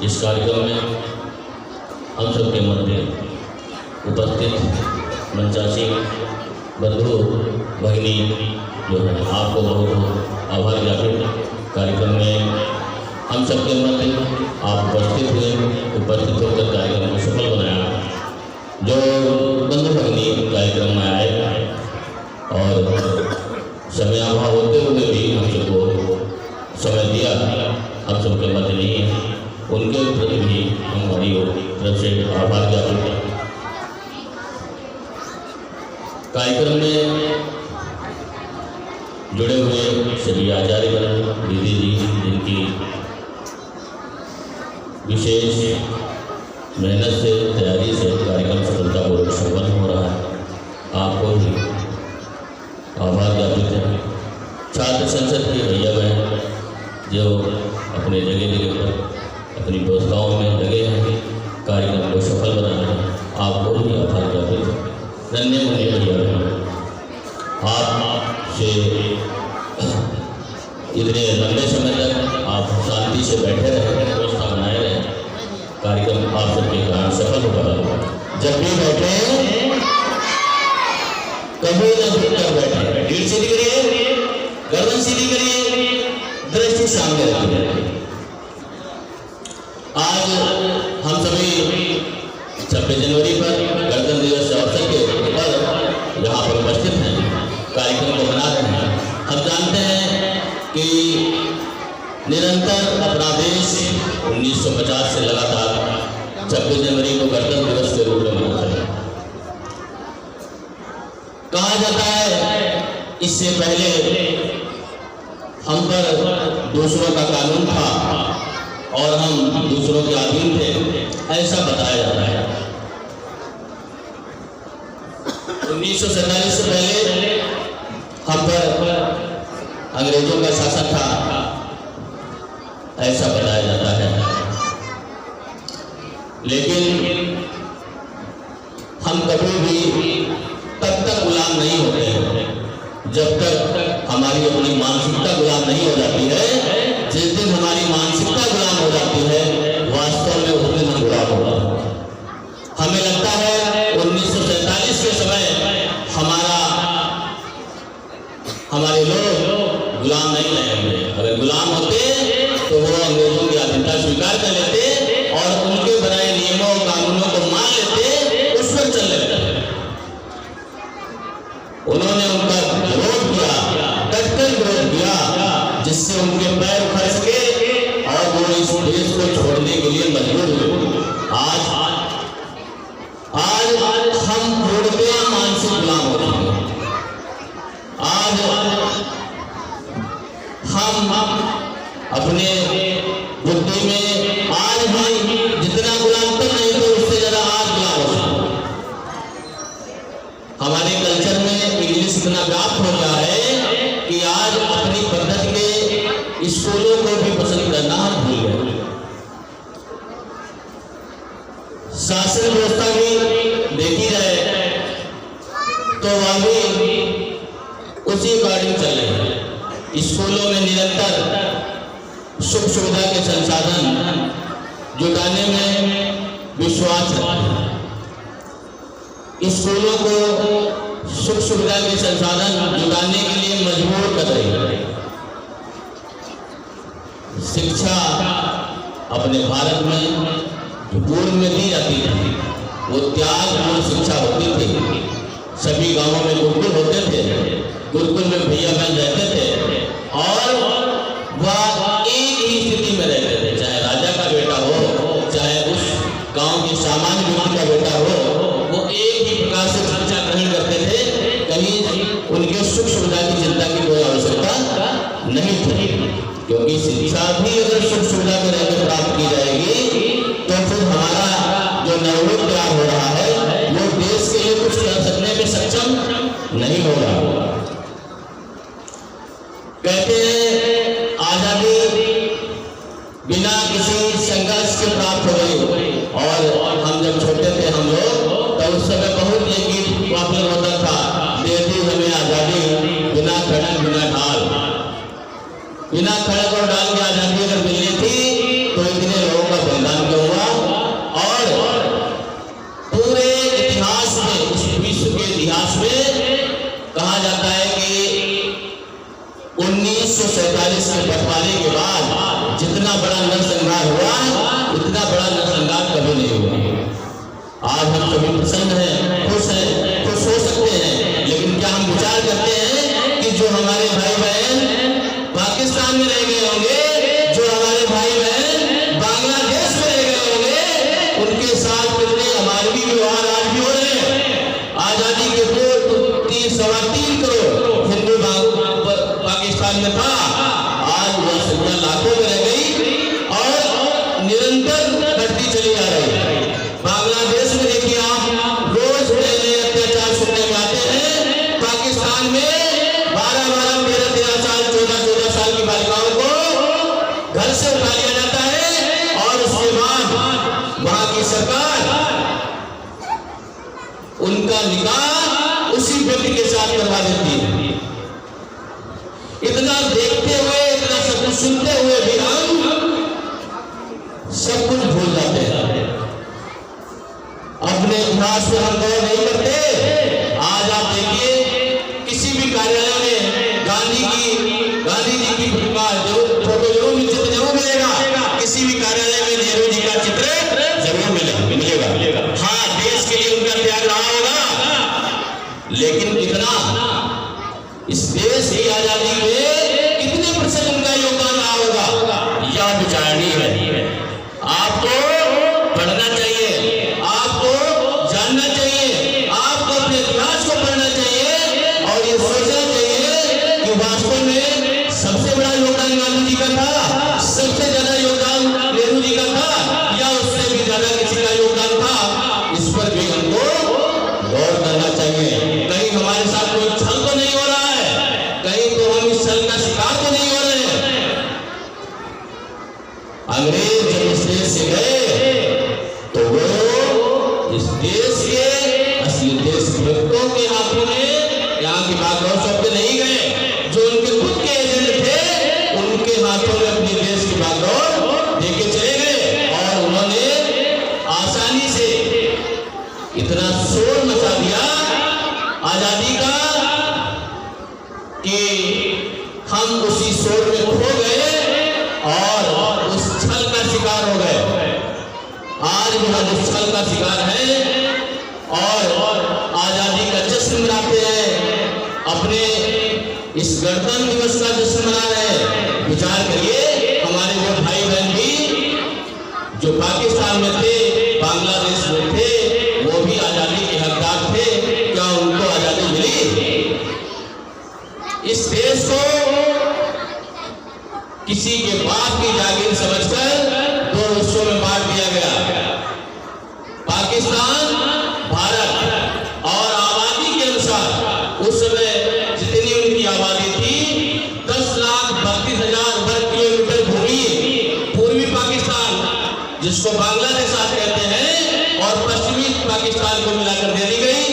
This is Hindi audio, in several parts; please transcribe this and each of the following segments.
इस कार्यक्रम में हम सबके मध्य उपस्थित मंचासी बंधु भगिनी जो है आपको बहुत आभार ज्ञापित। कार्यक्रम में हम सबके मध्य आप उपस्थित होकर कार्यक्रम को सफल बनाया। जो बंधु भगिनी कार्यक्रम में आए और समय अभाव होते हुए भी हम सबको समय दिया, हम सबके मध्य नहीं है, उनके प्रति भी हमारी तरफ से आभार ज्ञापित। कार्यक्रम में जुड़े हुए सभी आचार्यगण, दीदी जी, जिनकी विशेष मेहनत से, तैयारी से कार्यक्रम सफलतापूर्वक संपन्न हो रहा है, आपको भी आभार ज्ञापित है। छात्र संसद के भैया बहन जो अपने जगह जगह पर अपनी व्यवस्थाओं में लगे हैं कार्यक्रम को सफल बनाने में, आपको भी आभार ज्ञापित है। धन्य मुनि भैया बहन, आपसे इतने लंबे समय तक आप शांति से बैठे रहे, व्यवस्था बनाए रहे, कार्यक्रम आप सबके कारण सफल हो पाया। जब भी बैठे कभी न झुककर बैठे, ढीठ सीधी करिए, गर्दन सीधी करिए, दृष्टि सामने रखिए। आज हम सभी 26 जनवरी पर गणतंत्र दिवस अवसर के पर यहाँ पर उपस्थित हैं, कार्यक्रम को बना रहे हैं। हम जानते हैं कि निरंतर अपना देश 1950 से लगातार 26 जनवरी को गणतंत्र दिवस के रूप में मनाता है। कहा जाता है इससे पहले हम पर दूसरों का कानून था और हम दूसरों के अधीन थे, ऐसा बताया जाता है। 1947 से पहले हम पर अंग्रेजों का शासन था, ऐसा बताया जाता है। लेकिन हम कभी भी तब तक गुलाम नहीं होते हैं जब तक हमारी अपनी मानसिकता गुलाम नहीं हो जाती है। जिस दिन हमारी मानसिकता गुलाम हो जाती है, वास्तव में उस दिन हम गुलाम हो जाते हैं। हमें लगता है 1947 के समय हमारे लोग गुलाम नहीं रहे। अगर गुलाम होते तो वो अंग्रेजों की अधीनता स्वीकार कर लेते और उनके बनाए नियमों और कानूनों को मान लेते, उस पर चल लेते। उन्होंने उनका विरोध किया, कट्टर विरोध किया, जिससे उनके पैर उखड़ सके और वो इस देश को छोड़ने के लिए मजबूर हुए। आज हम पूर्णतः मानसिक गुलाम हो चुके हैं। आज हम अपने बुद्धि में आज भी जितना गुलाम तो नहीं थे, उससे ज्यादा आज गुलाम हो चुके। हमारे कल्चर में इंग्लिश इतना व्याप्त हो गया है कि आज अपनी पद्धति के स्कूलों को भी पसंद करना हम भूल गए। शासन व्यवस्था भी देखी जाए तो वह भी उसी अकॉर्डिंग चल रही है। स्कूलों में निरंतर सुख सुविधा के संसाधन जुटाने में विश्वास रखते हैं। स्कूलों को सुख सुविधा के संसाधन जुटाने के लिए मजबूर कर रही है। शिक्षा अपने भारत में पूर्व में दी जाती थी, वो त्यागपूर्ण शिक्षा होती थी। सभी गांवों में गुरुकुल होते थे, गुरुकुल में भैया बहन रहते थे और वह एक ही स्थिति में रहते थे, चाहे राजा का बेटा हो, चाहे उस गांव की सामान्य व्यक्ति का बेटा हो, वो एक ही प्रकार से शिक्षा ग्रहण करते थे। कहीं उनके सुख सुविधा की चिंता की कोई आवश्यकता नहीं थी, क्योंकि शिक्षा भी अगर सुख सुविधा में रहकर प्राप्त की जाएगी तो फिर हमारा जो नवोदित तैयार हो रहा है वो देश के लिए कुछ कर सकने में सक्षम नहीं होगा। कहते हैं आजादी बिना किसी संघर्ष के प्राप्त हो गई। और हम जब छोटे थे हम लोग, तो उस समय बहुत ये गीत पॉपुलर होता था, दे दी हमें आजादी बिना खड़क बिना ढाल। बिना खड़क और ढाल की आजादी अगर मिलनी थी तो इतने लोगों का बलिदान बड़ा नरसंहार हुआ, इतना बड़ा नरसंहार कभी नहीं हुआ। आज हम सभी प्रसन्न हैं, खुश हो सकते हैं, लेकिन क्या हम विचार करते हैं कि जो हमारे भाई बहन पाकिस्तान में रह गए होंगे, जो हमारे भाई बहन बांग्लादेश में रह गए होंगे, उनके साथ कितने अमानवीय व्यवहार आज भी हो रहे हैं। आजादी के पूर्व 3.25 करोड़ हिंदू पाकिस्तान में था, आज वह संख्या लाखों में रह गई और निरंतर बढ़ती चली जा रही है। बांग्लादेश में देखिए आप, रोज नए अत्याचार सुनने में आते हैं। पाकिस्तान में 12-12, 13-13 साल, 14-14 साल की बालिकाओं को घर से उठा लिया जाता है और उसके बाद वहां की सरकार उनका निकाह उसी व्यक्ति के साथ करवा देती है। इतना देखते हुए, इतना सब कुछ सुनते हुए भी हम सब कुछ भूल जाते हैं, अपने इतिहास पर हम गौर नहीं करते। आज आप देखिए, किसी भी कार्यालय में गांधी जी की प्रतिमा फोटो जरूर मिलेगा, किसी भी कार्यालय में नेहरू जी का चित्र जरूर मिलेगा। हाँ, देश के लिए उनका त्याग रहा होगा, लेकिन कितना इस देश की आजादी में कितने % उनका योगदान रहा होगा, यह विचारणीय है। आपको पढ़ना चाहिए, आपको जानना चाहिए, आपको अपने इतिहास को पढ़ना चाहिए और ये सोचना चाहिए कि वास्तव में सबसे बड़ा योगदान गांधी जी का था, सबसे ज्यादा योगदान नेहरू जी का था, या उससे भी ज्यादा किसी का योगदान था। इस पर भी हमको गौर करना चाहिए। कहीं हमारे साथ कोई छल तो नहीं हो रहा है, कहीं तो हम इस छल का शिकार तो नहीं हो रहे हैं। अंग्रेज जब इस देश से गए तो वो इस देश के असली देशभक्तों के हाथों में यहाँ की बागडोर सौंपते नहीं गए, जो उनके खुद के एजेंट थे उनके हाथों में अपने देश की बागडोर देके चले गए और उन्होंने आसानी से इतना शोर मचा दिया आजादी का कि हम उसी शोर में खो गए और उस छल का शिकार हो गए। आज भी हम उस छल का शिकार हैं और आजादी का जश्न मनाते हैं, अपने इस गणतंत्र दिवस का जश्न मना रहे हैं। विचार करिए, हमारे जो भाई बहन भी जो पाकिस्तान में थे, बांग्लादेश में थे, वो भी आजादी के हकदार थे। क्या उनको आजादी मिली? इस देश को किसी के बाप की जागीर समझकर 2 हिस्सों में बांट दिया गया। पाकिस्तान, भारत, और आबादी के अनुसार उस समय जितनी उनकी आबादी थी 10,32,000 वर्ग किलोमीटर भूमि पूर्वी पाकिस्तान, जिसको बांग्लादेश आज कहते हैं, और पश्चिमी पाकिस्तान को मिलाकर दे दी गई।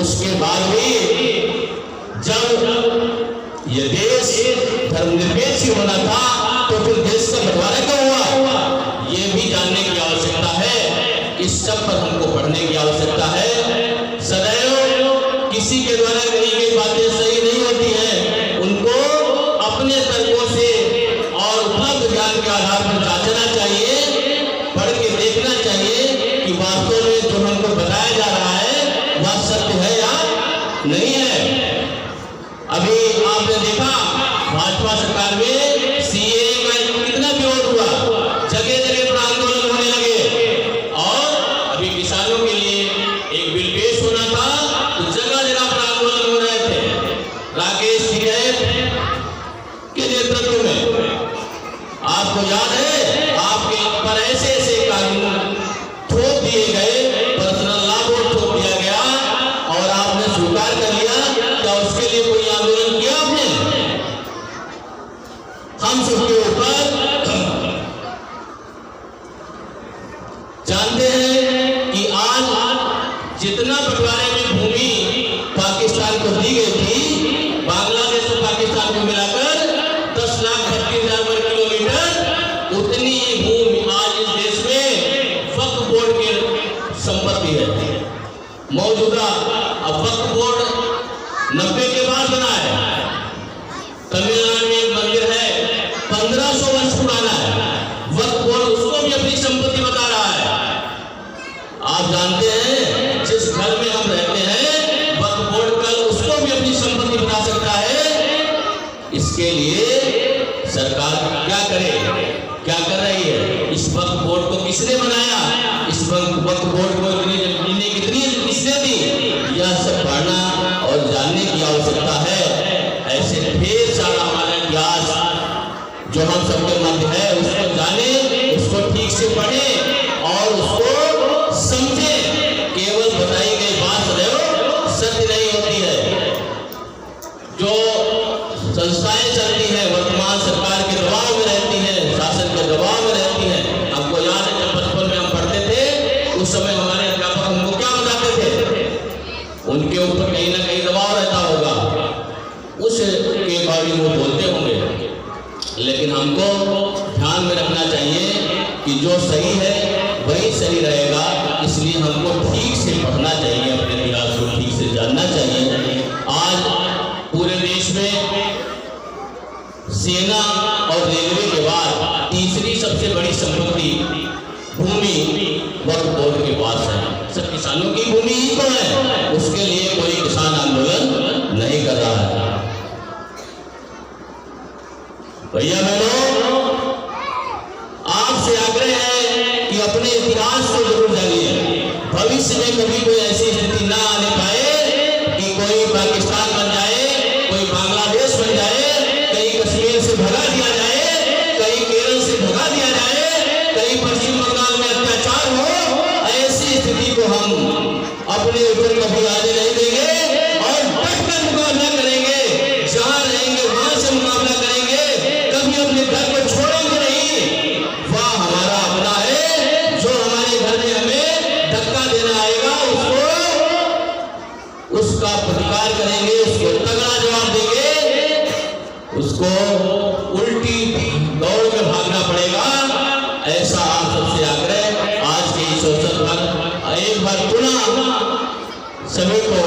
उसके बाद भी जब यह देश धर्मनिरपेक्ष होना था तो फिर देश का बंटवारा क्यों हुआ? ये भी जानने की आवश्यकता है। इस सब पर हमको पढ़ने की आवश्यकता है। सदैव किसी के द्वारा कही गई बातें सही नहीं होती हैं, उनको अपने तर्कों से और उपलब्ध ज्ञान के आधार पर जांचना चाहिए, पढ़ के देखना चाहिए कि वास्तव में जो हमको बताया जा रहा है वह सत्य है या नहीं है। अभी आपने देखा भाजपा सरकार में सीए का कितना विरोध हुआ, जगह जगह पर आंदोलन होने लगे, और अभी किसानों के लिए एक बिल पेश होना था तो जगह जगह पर आंदोलन हो रहे थे। राकेश टिकैत के नेतृत्व में, आपको याद है, आपके पर ऐसे ऐसे कानून थोप दिए गए, पर्सनल लॉ बोर्ड थोप दिया गया और आपने स्वीकार कर लिया। क्या उसके लिए कोई आंदोलन किया आपने? हम सबके ऊपर जानते हैं कि आज जितना बंटवारे में भूमि पाकिस्तान को दी गई थी, बांग्लादेश और पाकिस्तान को मिलाकर 10,32,000 वर्ग किलोमीटर, उतनी ही भूमि आज इस देश में वक्फ बोर्ड की संपत्ति है। मौजूदा अब वक्फ बोर्ड 90 के बाद बना है। तमिलनाडु में एक मंदिर है, 1500 वर्ष पुराना है। वक्फ बोर्ड उसको भी अपनी संपत्ति बता रहा है। आप जानते हैं जिस घर में हम रहते हैं वक्फ बोर्ड कल उसको भी अपनी संपत्ति बता सकता है। इसके लिए सरकार क्या करे, क्या कर रही है? इस वक्फ बोर्ड को किसने बनाया, इस वक्फ बोर्ड को इतनी किसने दी, यह सब पढ़ना और जानने की आवश्यकता है। ऐसे ढेर सारा हमारा इतिहास जो हम सबके मध्य है उसको जाने, उसको ठीक से पढ़े और उसको समझे। केवल बताई गई बात रहो सत्य नहीं होती है। जो संस्थाएं चलती हैं वर्तमान सरकार के दबाव में रहती हैं, शासन के दबाव में रहती हैं। हमको याद है जब बचपन में हम पढ़ते थे उस समय हमारे अध्यापक हमको क्या बताते थे, उनके ऊपर कहीं ना कहीं दबाव रहता होगा, उसके अकॉर्डिंग वो बोलते होंगे। लेकिन हमको ध्यान में रखना चाहिए कि जो सही है वही सही रहेगा। इसलिए हमको ठीक से पढ़ना चाहिए, अपने इतिहास को ठीक से जानना चाहिए। आज पूरे देश में सेना और रेलवे के बाद तीसरी सबसे बड़ी संपत्ति भूमि वक्फ बोर्ड के पास है। सब किसानों की भूमि ही तो है, उसके लिए कोई किसान आंदोलन नहीं कर रहा है। भैया बहनों, आपसे आग्रह है कि अपने इतिहास को जरूर जानिए। भविष्य में कभी कोई ऐसी स्थिति ना आने पाए कि कोई पाकिस्तान बन जाए, कोई बांग्लादेश बन जाए, कहीं कश्मीर से भगा दिया जाए, कहीं केरल से भगा दिया जाए, कहीं पश्चिम बंगाल में अत्याचार हो। ऐसी स्थिति को हम अपने ऊपर कभी आने नहीं देंगे और डटकर मुकाबला करेंगे। जहां रहेंगे वहां से मुकाबला करेंगे, कभी अपने घर को छोड़ेंगे नहीं। वह हमारा अपना है, जो हमारे घर में हमें धक्का देना आएगा उसका प्रतिकार करेंगे, उसको तगड़ा जवाब देंगे, उसको उल्टी दौड़ में भागना पड़ेगा। ऐसा आप सबसे आग्रह आज के इस अवसर पर एक बार पुनः सभी को